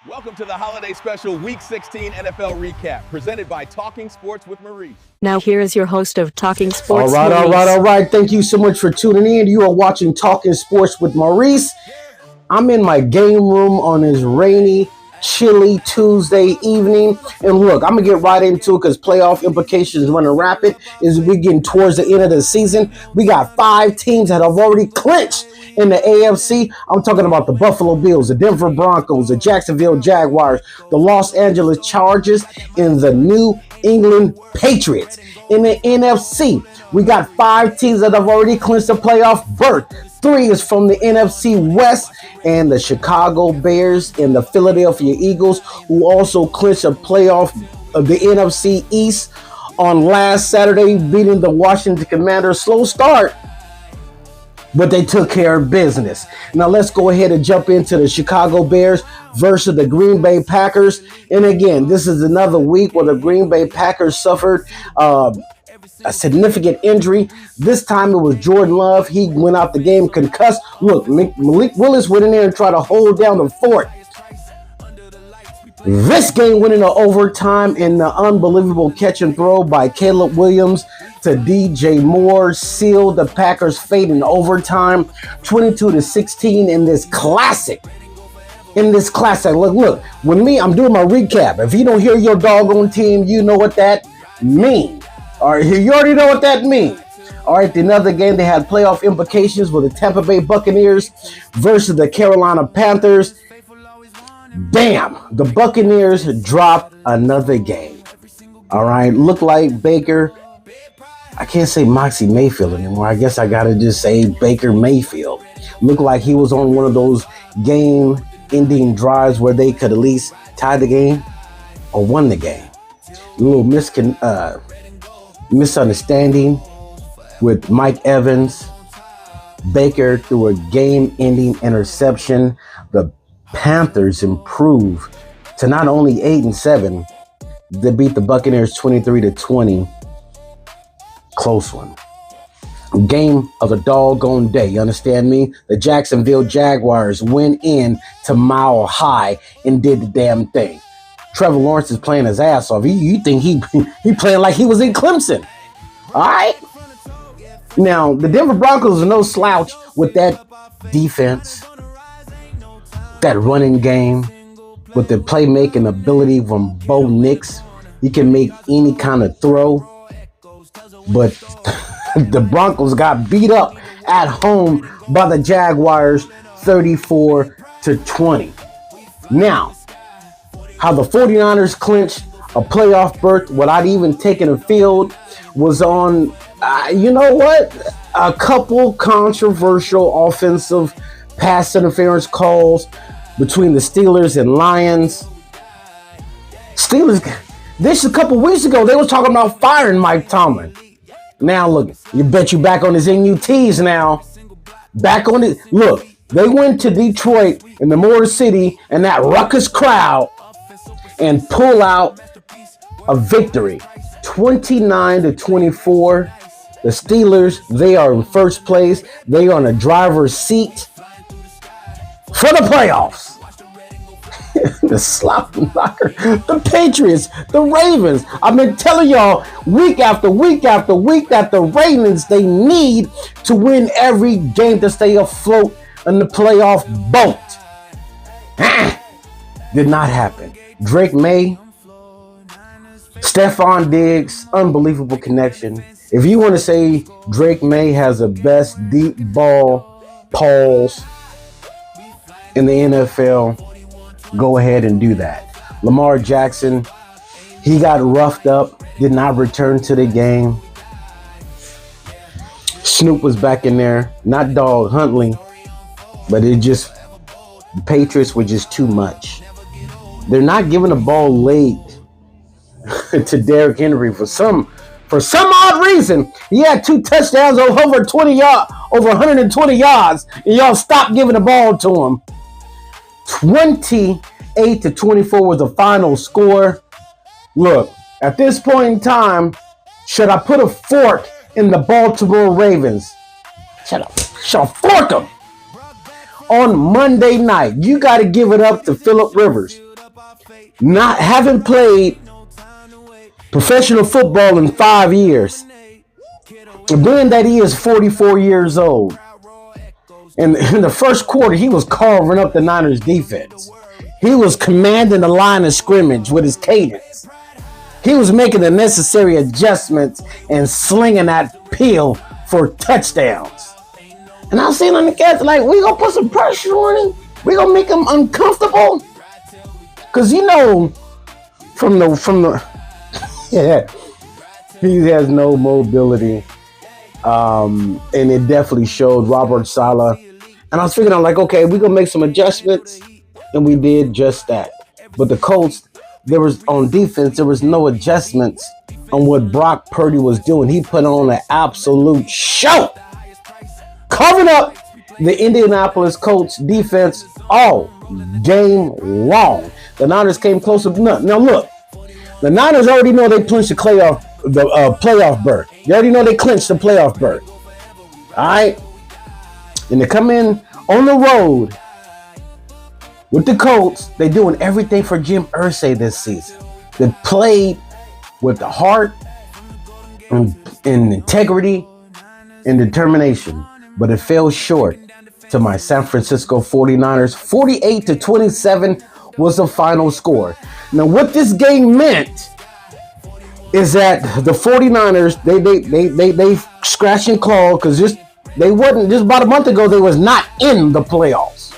Welcome to the holiday special Week 16 NFL recap, presented by Talking Sports with Maurice. Now here is your host of Talking Sports, All Maurice. right. Thank you so much for tuning in. You are watching Talking Sports with Maurice. I'm in my game room on this rainy, chilly Tuesday evening. And look, I'm going to get right into it because playoff implications running rapid as we getting towards the end of the season. We got 5 teams that have already clinched in the AFC. I'm talking about the Buffalo Bills, the Denver Broncos, the Jacksonville Jaguars, the Los Angeles Chargers, and the New England Patriots. In the NFC, we got 5 teams that have already clinched the playoff berth. 3 is from the NFC West, and the Chicago Bears and the Philadelphia Eagles, who also clinched a playoff of the NFC East on last Saturday, beating the Washington Commanders. Slow start, but they took care of business. Now let's go ahead and jump into the Chicago Bears versus the Green Bay Packers. And again, this is another week where the Green Bay Packers suffered a significant injury. This time it was Jordan Love. He went out the game concussed. Look, Malik Willis went in there and tried to hold down the fort. This game went into overtime, in the unbelievable catch and throw by Caleb Williams to DJ Moore sealed the Packers' fate in overtime, 22-16 in this classic. Look, when I'm doing my recap. If you don't hear your doggone team, you know what that means. All right, you already know what that means. All right, another game, they had playoff implications with the Tampa Bay Buccaneers versus the Carolina Panthers. Damn, the Buccaneers dropped another game. All right, looked like Baker. I can't say Moxie Mayfield anymore. I guess I got to just say Baker Mayfield. Looked like he was on one of those game-ending drives where they could at least tie the game or won the game. A little misunderstanding with Mike Evans. Baker threw a game-ending interception. The Panthers improved to not only 8-7, they beat the Buccaneers 23-20. Close one. Game of the doggone day, you understand me? The Jacksonville Jaguars went in to Mile High and did the damn thing. Trevor Lawrence is playing his ass off. You think he playing like he was in Clemson. All right? Now, the Denver Broncos are no slouch with that defense, that running game, with the playmaking ability from Bo Nix. He can make any kind of throw. But the Broncos got beat up at home by the Jaguars 34-20. Now, how the 49ers clinched a playoff berth without even taking a field was on, you know what? A couple controversial offensive pass interference calls between the Steelers and Lions. Steelers, this a couple weeks ago, they were talking about firing Mike Tomlin. Now look, you bet you back on his NUTs now. Back on it. Look, they went to Detroit in the Motor City and that ruckus crowd and pull out a victory. 29-24. The Steelers, they are in first place. They are in a driver's seat for the playoffs. The slop knocker, the Patriots, the Ravens. I've been telling y'all week after week after week that the Ravens, they need to win every game to stay afloat in the playoff boat. Did not happen. Drake May, Stephon Diggs, unbelievable connection. If you want to say Drake May has the best deep ball pause in the NFL, go ahead and do that. Lamar Jackson, he got roughed up, did not return to the game. Snoop was back in there, not Dog Huntley, but the Patriots were just too much. They're not giving the ball late to Derrick Henry for some odd reason. He had 2 touchdowns over 120 yards, and y'all stopped giving the ball to him. 28-24 was the final score. Look, at this point in time, should I put a fork in the Baltimore Ravens? Should I fork them? On Monday night, you got to give it up to Phillip Rivers. haven't played professional football in 5 years. Being that he is 44 years old. And in the first quarter, he was carving up the Niners defense. He was commanding the line of scrimmage with his cadence. He was making the necessary adjustments and slinging that peel for touchdowns. And I was saying on the cats, like, we gonna put some pressure on him. We gonna make him uncomfortable. Cause from the yeah, he has no mobility. And it definitely showed. Robert Saleh. And I was figuring out, like, okay, we're gonna make some adjustments. And we did just that. But the Colts, on defense, there was no adjustments on what Brock Purdy was doing. He put on an absolute show, covering up the Indianapolis Colts defense all game long. The Niners came closer. Now look, the Niners already know they clinched the playoff berth. They already know they clinched the playoff berth. All right, and they come in on the road with the Colts. They're doing everything for Jim Irsay this season. They played with the heart and integrity and determination, but it fell short to my San Francisco 49ers. 48-27 was the final score. Now, what this game meant is that the 49ers, they scratch and claw, because just about a month ago, they was not in the playoffs.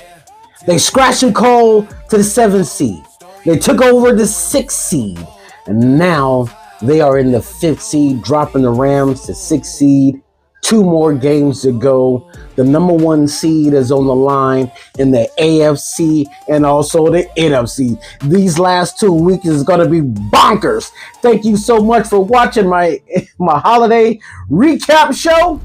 They scratched and clawed to the 7th seed. They took over the 6th seed. And now they are in the 5th seed, dropping the Rams to 6th seed. 2 more games to go. The number 1 seed is on the line in the AFC and also the NFC. These last 2 weeks is going to be bonkers. Thank you so much for watching my holiday recap show.